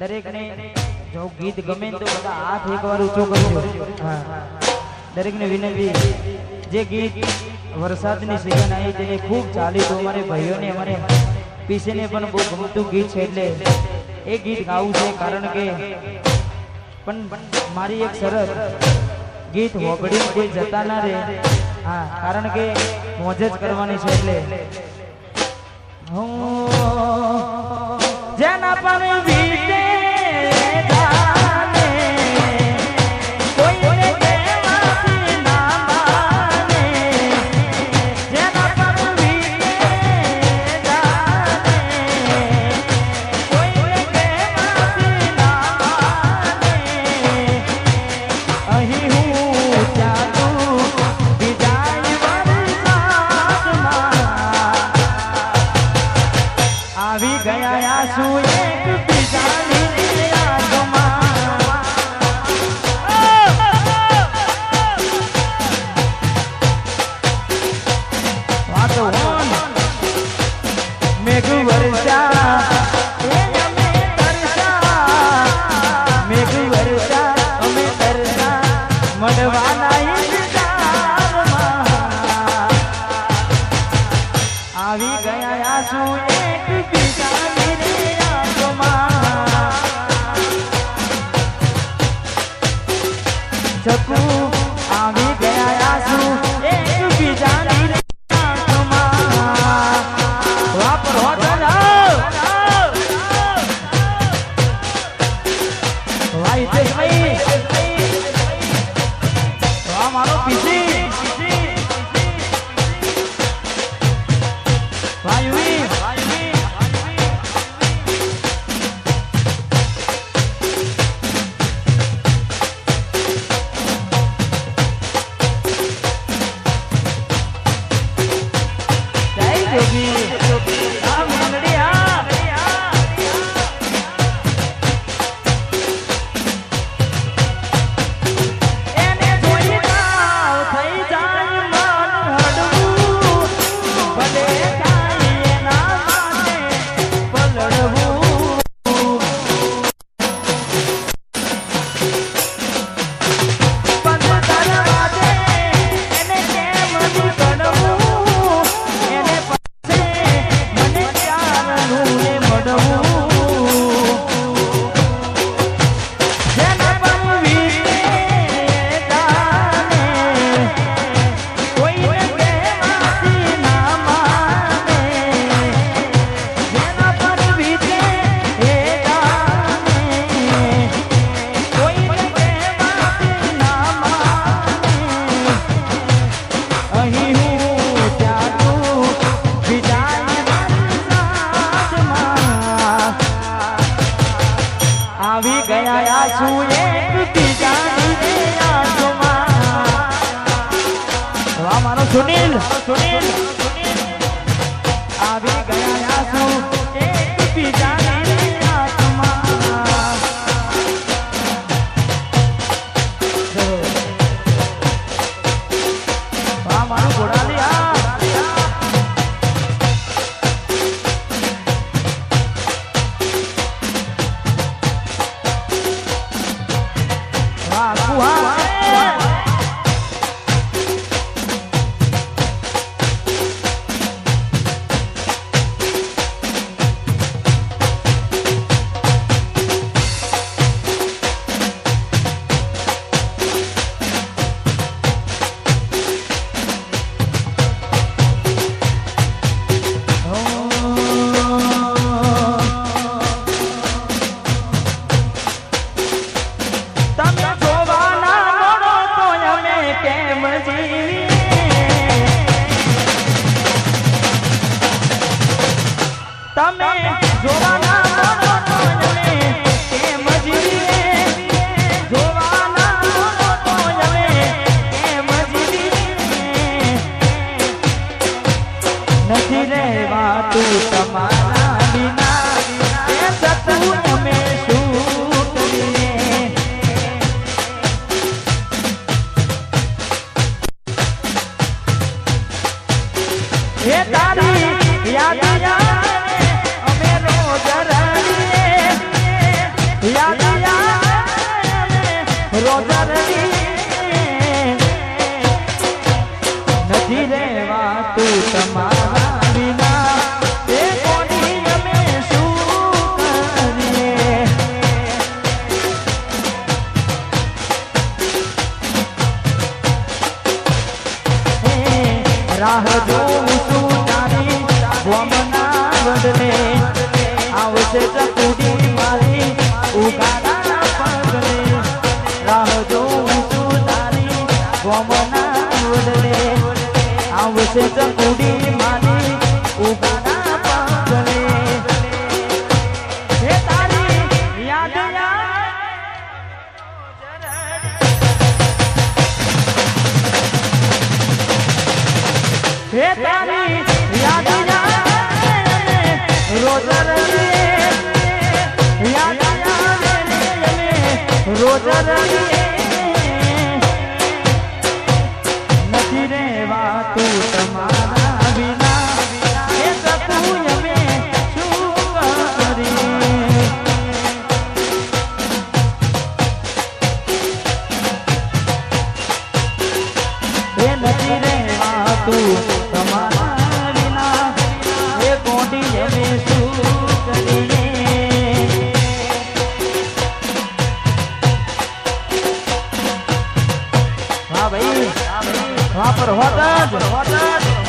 દરેક ને જો ગીત ગમે તો બધા હાથ એકવાર ઊંચો કરજો. હા, દરેક ને વિનંતી, જે ગીત વરસાદની સિઝન આવી તેને ખૂબ ચાલી તો અમારે ભાઈઓને અમારે પીસીને પણ બહુ ગમતું ગીત છે એટલે એ ગીત ગાવું છે. કારણ કે પણ મારી એક શરત, ગીત હોબડીને કોઈ જતા ના રહે. હા, કારણ કે મોજ જ કરવાની છે એટલે જેના પણ વીતે જાને કોઈને કહેવાથી ના માને, જેના પણ વીતે જાને કોઈને કહેવાથી ના માને, અહીં હું ચાલું વિદાય વરસાદમાં આવી ગયા આંસુ એક બીજાની યાદમાં. વાતો મેઘ વર્ષા અમે તરસા, મેઘ વર્ષા અમે તરસા મળવાના ઇંતજારમાં આવી ગયા આંસુ એક બીજાની યાદમાં. ચકુ આવી ગયા આંસુ એક બીજાની યાદમાં. વાપરો ચલાવ વાઈ તે ભાઈ વા મારો પીસી વાયુવી આવી ગયા આંસુ એક બીજાની યાદમાં. વાહ મારો સુનિલ આવી ગયા આંસુ એક બીજાની યાદમાં. વાહ મારો ઘોડાલિયા તમે જોવાના મોડો તો જમે કેમ જીવીએ, જોવાના મોડો તો જમે કેમ જીવીએ, નથી રહેવાતું તમારા વિના એ સતું અમે શું કરીએ. એ તારી યાદ બદલે આવશે ચકુડી મારી ઉગાડા પગલે રાહ જોઉં છું તારી ગોમના બદલે આવશે ચકુડી મારી ઉગાડા પગલે હે તારી યાદ હે તારી યાદ રોજ યાદ રોજ નથી રેવા તું તમારા વિના એ સતું અમે શું કરી એ નથી રેવા તું તમારા વિના એ કોટી અમે શું કરીએ વાહ ભાઈ વાહ પર હોત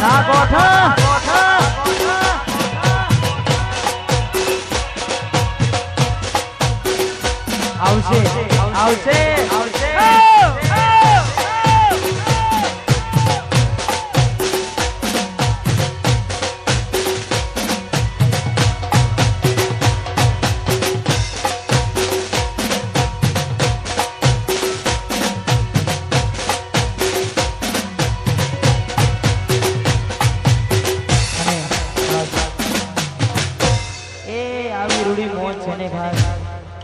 ના ગોઠા આવશે આવશે આવશે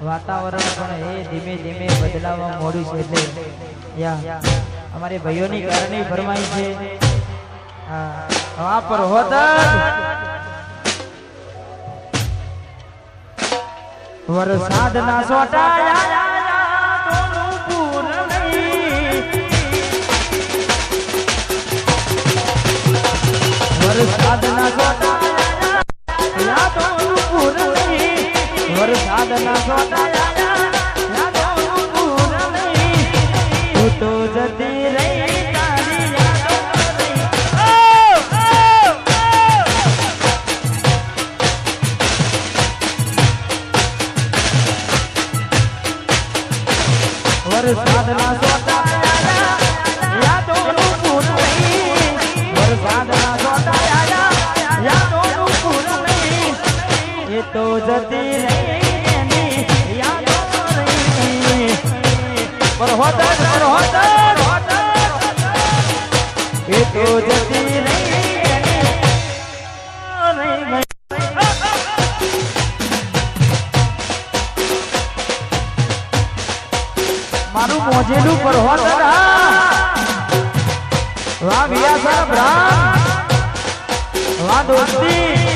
વાતાવરણ પણ એ ધીમે ધીમે બદલાવા મોડું છે એટલે યા અમારે ભાઈઓની કારણે ફરમાઈ છે હા પર હોત વરસાદ ના સોટાયા વરસાદ ના સોટાયા વરસાદ ના સોટાયા તું તો જતી રહી તારી વરસાદ ના સોટાયા યાદોનું પૂર નહીં વરસાદ ના સોટાયા યાદોનું પૂર નહીં એ તો જતી રહી એ તો જતી મારું મોજેલું પર હોત વાહ વિયા વાહ દોસ્તી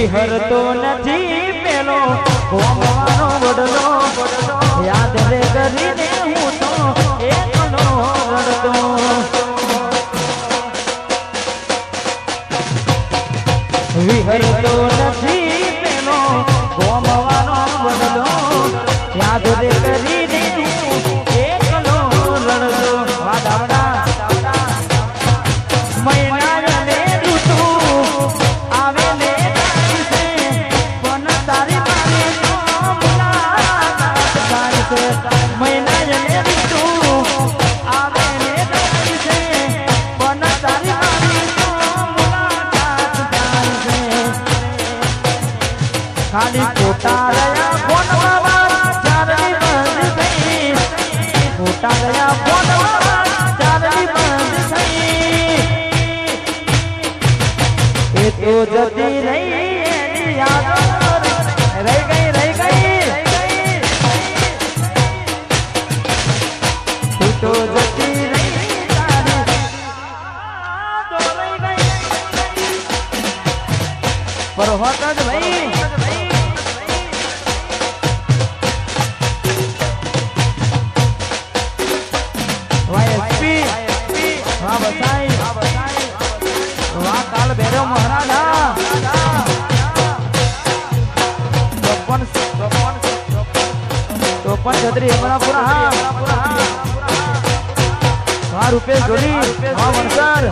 વિહરતો નથી પેલો ગોમવાનો વડલો યાદ રે કરીને હું તો એકલો રડતો વિહરતો નથી પેલો ગોમવાનો વડલો યાદ રે કરીને હું એકલો રડતો વાદાવડા મહિના ને ઋતુ આવે ને ખાલી ખોટા રહ્યા ફોનમાં ચારની બંધ થઈ ખોટા રહ્યા ફોનમાં ચારની બંધ થઈ એ તો જતી રહી એની યાદો રહી ગઈ તું તો જતી રહી તારી યાદો રહી ગઈ પર હોત જ ભાઈ છત્રી હમણાં પૂરા હા રૂપેશ જોડી હા વણસર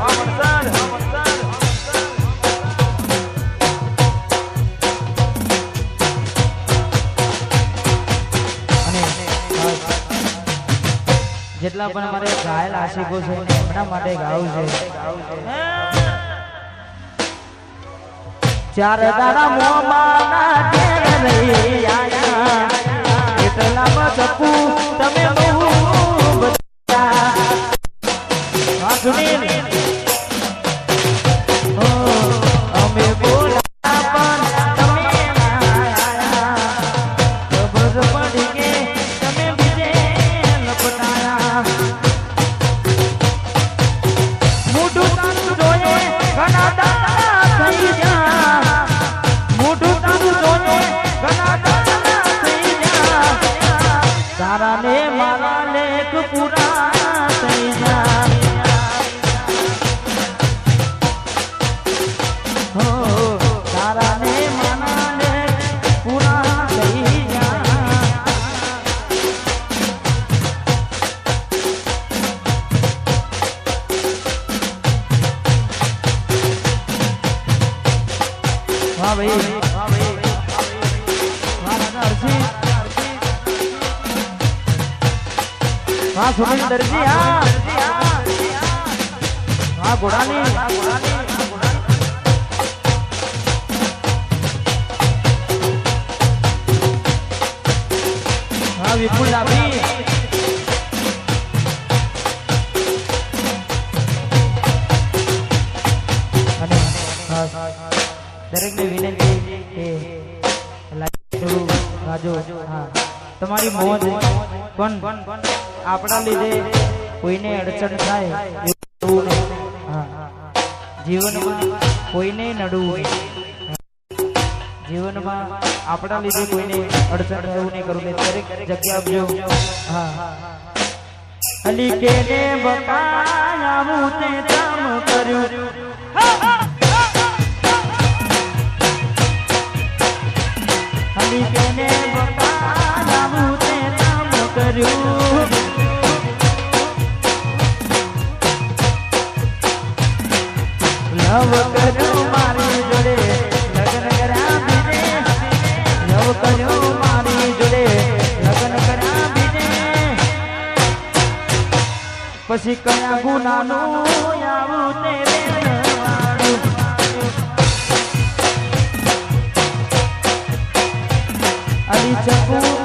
જેટલા પણ મારે ઘાયલ આશિકો છે એમના માટે ગાવું છે ચાર દાડા મોમાના ઘેર રહી આયા એટલામાં ચપ્પુ તમે બહુ બધા હા સુનિલ અમે બોલા પણ તમે આયા ખબર પડી કે તમે બીજે લપટાયા મોઢું તારું જોયે ઘણા દાડા થઈ ગયા મોઢું તારું જોયે ઘણા દાડા થઈ ગયા તારા ને મારા લેખ પૂરા થઈ ગયા હો તારા ને મારા લેખ પૂરા થઈ ગયા વાહ ભાઈ વાહ સુનિલ દરજી હા ઘોડાની હા વિપુલ ડાબી અને દરેકને વિનંતી કે લાઈક ગાજો હા તમારી મોજ પણ આપણા લીધે કોઈને અડચણ થાય એવું નહીં હા જીવનમાં કોઈને નડવું જીવનમાં આપણા લીધે કોઈને અડચણ થાય એવું નહીં કરવું દરેક જગ્યા આપજો હા અલી કેને બતાવું તે કામ કર્યું અલી કેને બતાવું તે કામ કર્યું લવ કર્યું મારી જોડે લગ્ન કર્યા બીજે લવ કર્યું મારી જોડે લગ્ન કર્યા બીજે પછી કયા ગુનાનું આવું તે વેણવાડું અલી ચકુ